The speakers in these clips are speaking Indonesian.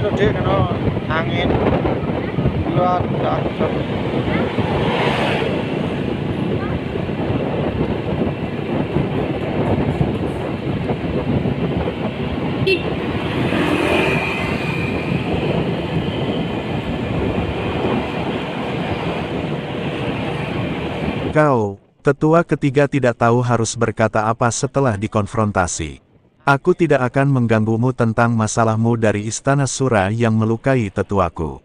gede karena angin luar dahsyat. Kau, tetua ketiga tidak tahu harus berkata apa setelah dikonfrontasi. Aku tidak akan mengganggumu tentang masalahmu dari istana Sura yang melukai tetuaku.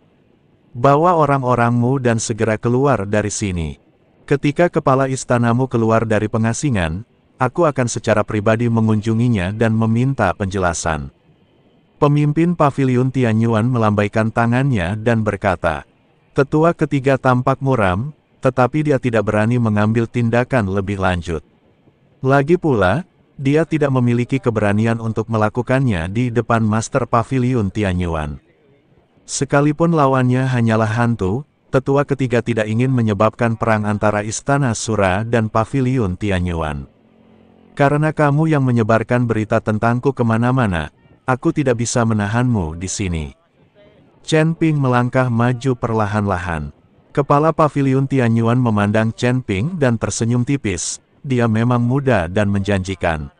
Bawa orang-orangmu dan segera keluar dari sini. Ketika kepala istanamu keluar dari pengasingan, aku akan secara pribadi mengunjunginya dan meminta penjelasan. Pemimpin Paviliun Tianyuan melambaikan tangannya dan berkata, tetua ketiga tampak muram, tetapi dia tidak berani mengambil tindakan lebih lanjut. Lagi pula, dia tidak memiliki keberanian untuk melakukannya di depan Master Paviliun Tianyuan. Sekalipun lawannya hanyalah hantu, tetua ketiga tidak ingin menyebabkan perang antara Istana Sura dan Paviliun Tianyuan. Karena kamu yang menyebarkan berita tentangku kemana-mana, aku tidak bisa menahanmu di sini. Chen Ping melangkah maju perlahan-lahan. Kepala Paviliun Tianyuan memandang Chen Ping dan tersenyum tipis. Dia memang muda dan menjanjikan.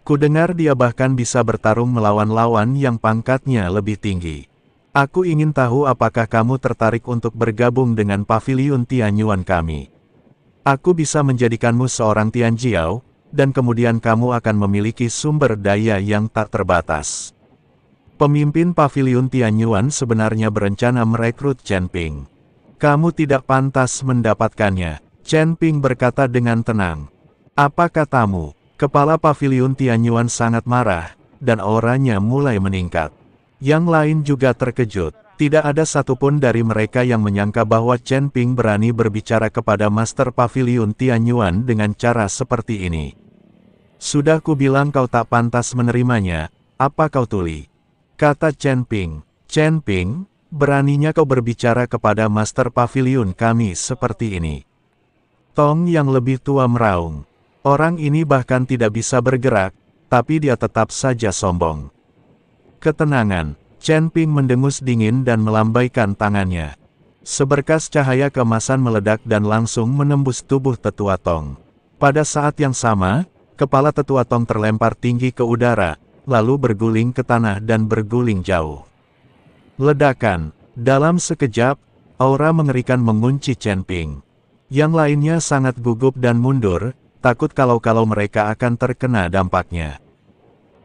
Kudengar dia bahkan bisa bertarung melawan lawan yang pangkatnya lebih tinggi. Aku ingin tahu apakah kamu tertarik untuk bergabung dengan Paviliun Tianyuan kami. Aku bisa menjadikanmu seorang Tianjiao, dan kemudian kamu akan memiliki sumber daya yang tak terbatas. Pemimpin Paviliun Tianyuan sebenarnya berencana merekrut Chen Ping. Kamu tidak pantas mendapatkannya, Chen Ping berkata dengan tenang. Apa katamu? Kepala Paviliun Tianyuan sangat marah, dan auranya mulai meningkat. Yang lain juga terkejut. Tidak ada satupun dari mereka yang menyangka bahwa Chen Ping berani berbicara kepada Master Paviliun Tianyuan dengan cara seperti ini. Sudah kubilang kau tak pantas menerimanya, apa kau tuli? Kata Chen Ping. Chen Ping, beraninya kau berbicara kepada Master Paviliun kami seperti ini. Tong yang lebih tua meraung. Orang ini bahkan tidak bisa bergerak, tapi dia tetap saja sombong. Ketenangan, Chen Ping mendengus dingin dan melambaikan tangannya. Seberkas cahaya keemasan meledak dan langsung menembus tubuh tetua Tong. Pada saat yang sama, kepala tetua Tong terlempar tinggi ke udara, lalu berguling ke tanah dan berguling jauh. Ledakan, dalam sekejap, aura mengerikan mengunci Chen Ping. Yang lainnya sangat gugup dan mundur, takut kalau mereka akan terkena dampaknya.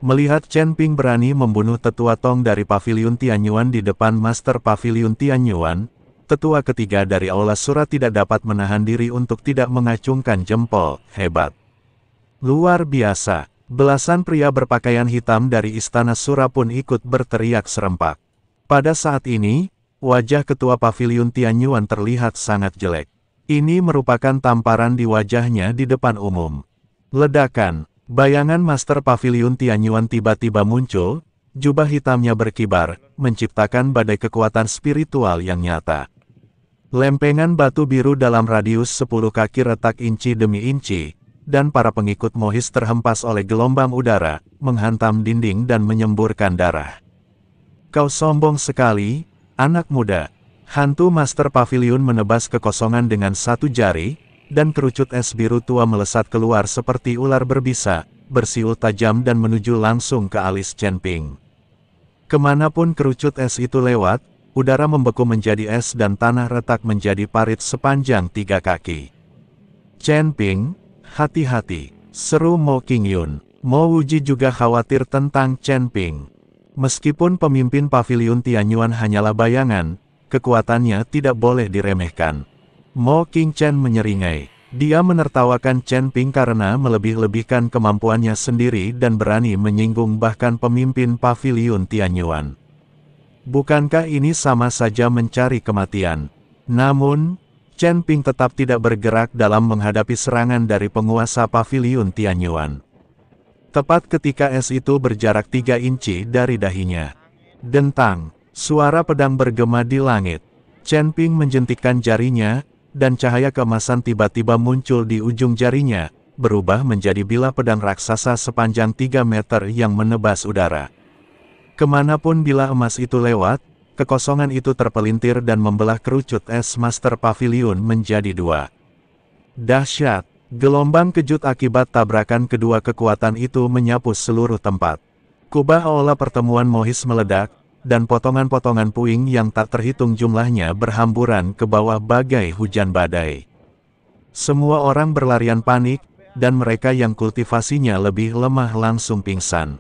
Melihat Chen Ping berani membunuh tetua Tong dari Paviliun Tianyuan di depan Master Paviliun Tianyuan, tetua ketiga dari Aula Sura tidak dapat menahan diri untuk tidak mengacungkan jempol. Hebat. Luar biasa. Belasan pria berpakaian hitam dari Istana Sura pun ikut berteriak serempak. Pada saat ini, wajah ketua Paviliun Tianyuan terlihat sangat jelek. Ini merupakan tamparan di wajahnya di depan umum. Ledakan, bayangan Master Paviliun Tianyuan tiba-tiba muncul, jubah hitamnya berkibar, menciptakan badai kekuatan spiritual yang nyata. Lempengan batu biru dalam radius 10 kaki retak inci demi inci, dan para pengikut Mohis terhempas oleh gelombang udara, menghantam dinding dan menyemburkan darah. Kau sombong sekali, anak muda. Hantu Master Paviliun menebas kekosongan dengan satu jari, dan kerucut es biru tua melesat keluar seperti ular berbisa, bersiul tajam dan menuju langsung ke alis Chen Ping. Kemanapun kerucut es itu lewat, udara membeku menjadi es dan tanah retak menjadi parit sepanjang 3 kaki. Chen Ping, hati-hati, seru Mo Qingyun. Mo Wuji juga khawatir tentang Chen Ping. Meskipun pemimpin Paviliun Tianyuan hanyalah bayangan, kekuatannya tidak boleh diremehkan. Mo Qingchen menyeringai. Dia menertawakan Chen Ping karena melebih-lebihkan kemampuannya sendiri dan berani menyinggung bahkan pemimpin Paviliun Tianyuan. Bukankah ini sama saja mencari kematian? Namun, Chen Ping tetap tidak bergerak dalam menghadapi serangan dari penguasa Paviliun Tianyuan. Tepat ketika es itu berjarak 3 inci dari dahinya. Dentang. Suara pedang bergema di langit. Chen Ping menjentikkan jarinya, dan cahaya keemasan tiba-tiba muncul di ujung jarinya, berubah menjadi bilah pedang raksasa sepanjang 3 meter yang menebas udara. Kemanapun bilah emas itu lewat, kekosongan itu terpelintir dan membelah kerucut es Master Pavilion menjadi dua. Dahsyat, gelombang kejut akibat tabrakan kedua kekuatan itu menyapu seluruh tempat. Kubah aula pertemuan Mohis meledak, dan potongan-potongan puing yang tak terhitung jumlahnya berhamburan ke bawah bagai hujan badai. Semua orang berlarian panik, dan mereka yang kultivasinya lebih lemah langsung pingsan.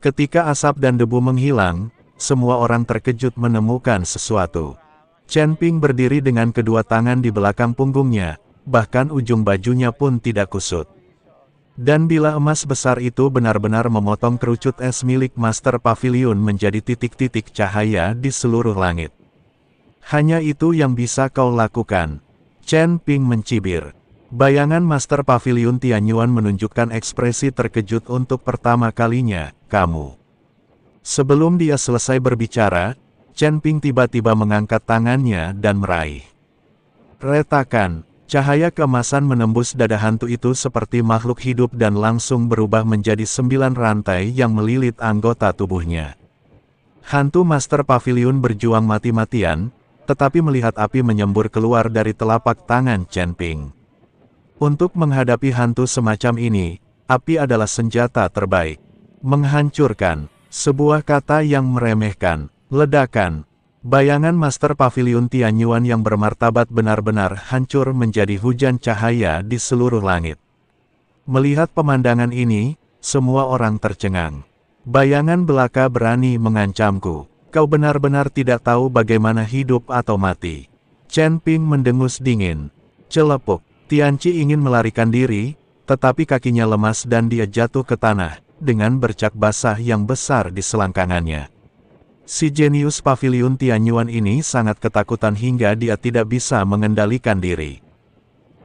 Ketika asap dan debu menghilang, semua orang terkejut menemukan sesuatu. Chen Ping berdiri dengan kedua tangan di belakang punggungnya, bahkan ujung bajunya pun tidak kusut. Dan bilah emas besar itu benar-benar memotong kerucut es milik Master Pavilion menjadi titik-titik cahaya di seluruh langit. Hanya itu yang bisa kau lakukan. Chen Ping mencibir. Bayangan Master Pavilion Tianyuan menunjukkan ekspresi terkejut untuk pertama kalinya, kamu. Sebelum dia selesai berbicara, Chen Ping tiba-tiba mengangkat tangannya dan meraih. Retakan, cahaya keemasan menembus dada hantu itu seperti makhluk hidup dan langsung berubah menjadi 9 rantai yang melilit anggota tubuhnya. Hantu Master Pavilion berjuang mati-matian, tetapi melihat api menyembur keluar dari telapak tangan Chen Ping. Untuk menghadapi hantu semacam ini, api adalah senjata terbaik. Menghancurkan, sebuah kata yang meremehkan, ledakan. Bayangan Master Pavilion Tianyuan yang bermartabat benar-benar hancur menjadi hujan cahaya di seluruh langit. Melihat pemandangan ini, semua orang tercengang. Bayangan belaka berani mengancamku. Kau benar-benar tidak tahu bagaimana hidup atau mati. Chen Ping mendengus dingin. Celepuk. Tianqi ingin melarikan diri, tetapi kakinya lemas dan dia jatuh ke tanah, dengan bercak basah yang besar di selangkangannya. Si jenius Pavilion Tianyuan ini sangat ketakutan hingga dia tidak bisa mengendalikan diri.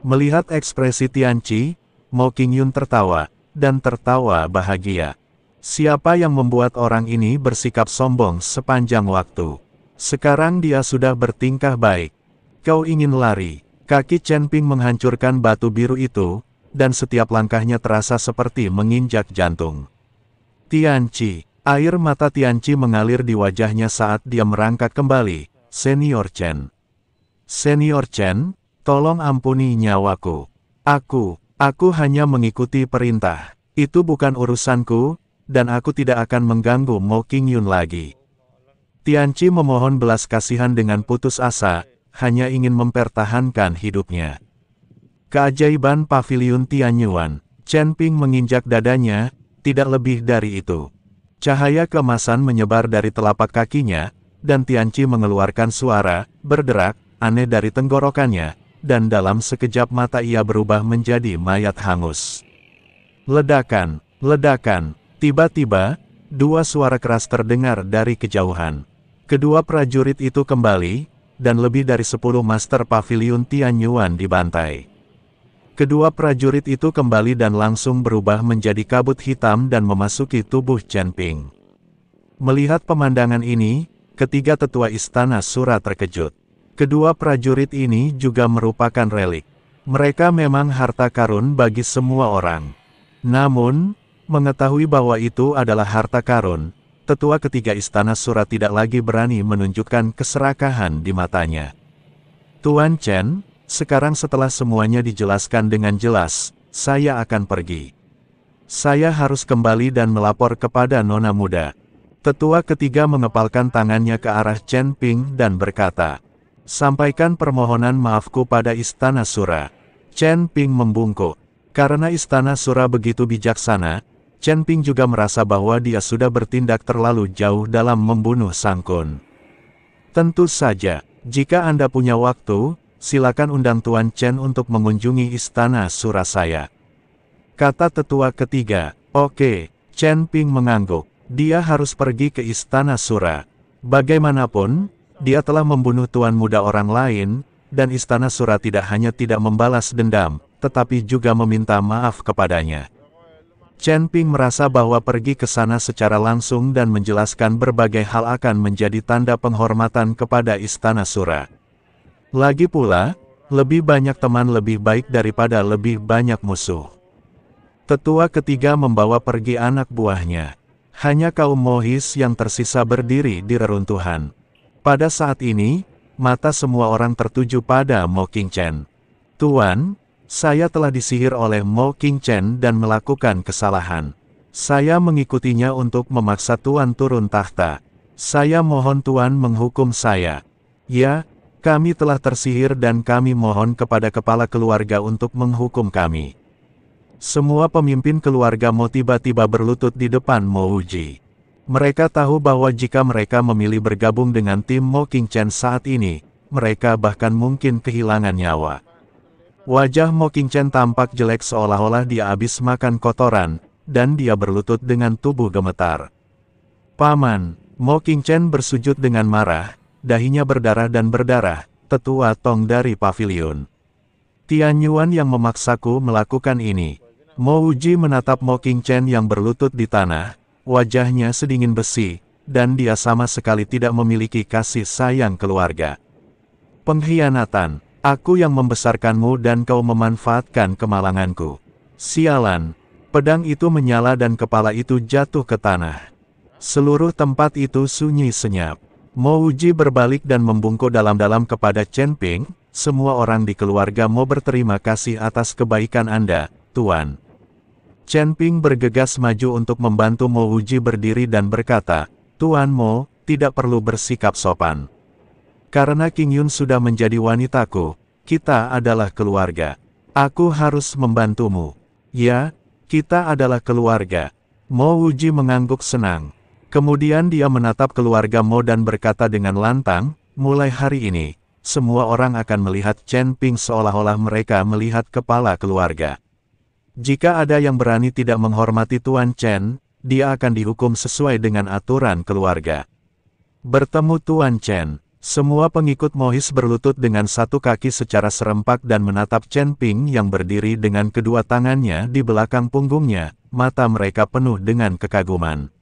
Melihat ekspresi Tianqi, Mo Qingyun tertawa, dan tertawa bahagia. Siapa yang membuat orang ini bersikap sombong sepanjang waktu? Sekarang dia sudah bertingkah baik. Kau ingin lari? Kaki Chen Ping menghancurkan batu biru itu, dan setiap langkahnya terasa seperti menginjak jantung. Tianqi, air mata Tianqi mengalir di wajahnya saat dia merangkak kembali. Senior Chen. Senior Chen, tolong ampuni nyawaku. Aku hanya mengikuti perintah. Itu bukan urusanku, dan aku tidak akan mengganggu Mo Qingyun lagi. Tianqi memohon belas kasihan dengan putus asa, hanya ingin mempertahankan hidupnya. Keajaiban Pavilion Tianyuan, Chen Ping menginjak dadanya, tidak lebih dari itu. Cahaya keemasan menyebar dari telapak kakinya, dan Tianqi mengeluarkan suara, berderak, aneh dari tenggorokannya, dan dalam sekejap mata ia berubah menjadi mayat hangus. Ledakan, ledakan, tiba-tiba, dua suara keras terdengar dari kejauhan. Kedua prajurit itu kembali, dan lebih dari 10 Master Pavilion Tianyuan dibantai. Kedua prajurit itu kembali dan langsung berubah menjadi kabut hitam dan memasuki tubuh Chen Ping. Melihat pemandangan ini, ketiga tetua istana Sura terkejut. Kedua prajurit ini juga merupakan relik. Mereka memang harta karun bagi semua orang. Namun, mengetahui bahwa itu adalah harta karun, tetua ketiga istana Sura tidak lagi berani menunjukkan keserakahan di matanya. Tuan Chen, sekarang setelah semuanya dijelaskan dengan jelas, saya akan pergi. Saya harus kembali dan melapor kepada Nona Muda. Tetua ketiga mengepalkan tangannya ke arah Chen Ping dan berkata, sampaikan permohonan maafku pada istana Sura. Chen Ping membungkuk. Karena istana Sura begitu bijaksana, Chen Ping juga merasa bahwa dia sudah bertindak terlalu jauh dalam membunuh Sang Kun. Tentu saja, jika Anda punya waktu, silakan undang Tuan Chen untuk mengunjungi istana Sura saya. Kata tetua ketiga. Oke, Chen Ping mengangguk. Dia harus pergi ke istana Sura. Bagaimanapun, dia telah membunuh tuan muda orang lain, dan istana Sura tidak hanya tidak membalas dendam, tetapi juga meminta maaf kepadanya. Chen Ping merasa bahwa pergi ke sana secara langsung dan menjelaskan berbagai hal akan menjadi tanda penghormatan kepada istana Sura. Lagi pula, lebih banyak teman lebih baik daripada lebih banyak musuh. Tetua ketiga membawa pergi anak buahnya. Hanya kaum Mohis yang tersisa berdiri di reruntuhan. Pada saat ini, mata semua orang tertuju pada Mo Qingchen. Tuan, saya telah disihir oleh Mo Qingchen dan melakukan kesalahan. Saya mengikutinya untuk memaksa Tuan turun tahta. Saya mohon Tuan menghukum saya. Ya, kami telah tersihir dan kami mohon kepada kepala keluarga untuk menghukum kami. Semua pemimpin keluarga Mo tiba-tiba berlutut di depan Mo Wuji. Mereka tahu bahwa jika mereka memilih bergabung dengan tim Mo Qingchen saat ini, mereka bahkan mungkin kehilangan nyawa. Wajah Mo Qingchen tampak jelek seolah-olah dia habis makan kotoran, dan dia berlutut dengan tubuh gemetar. Paman, Mo Qingchen bersujud dengan marah, dahinya berdarah dan berdarah, tetua Tong dari pavilion. Tian Yuan yang memaksaku melakukan ini. Mo Wuji menatap Mo Qingchen yang berlutut di tanah, wajahnya sedingin besi, dan dia sama sekali tidak memiliki kasih sayang keluarga. Pengkhianatan, aku yang membesarkanmu dan kau memanfaatkan kemalanganku. Sialan, pedang itu menyala dan kepala itu jatuh ke tanah. Seluruh tempat itu sunyi senyap. Mo Wuji berbalik dan membungkuk dalam-dalam kepada Chen Ping, semua orang di keluarga Mo berterima kasih atas kebaikan Anda, Tuan. Chen Ping bergegas maju untuk membantu Mo Wuji berdiri dan berkata, Tuan Mo, tidak perlu bersikap sopan. Karena Qing Yun sudah menjadi wanitaku, kita adalah keluarga. Aku harus membantumu. Ya, kita adalah keluarga. Mo Wuji mengangguk senang. Kemudian dia menatap keluarga Mo dan berkata dengan lantang, mulai hari ini, semua orang akan melihat Chen Ping seolah-olah mereka melihat kepala keluarga. Jika ada yang berani tidak menghormati Tuan Chen, dia akan dihukum sesuai dengan aturan keluarga. Bertemu Tuan Chen, semua pengikut Mohis berlutut dengan satu kaki secara serempak dan menatap Chen Ping yang berdiri dengan kedua tangannya di belakang punggungnya, mata mereka penuh dengan kekaguman.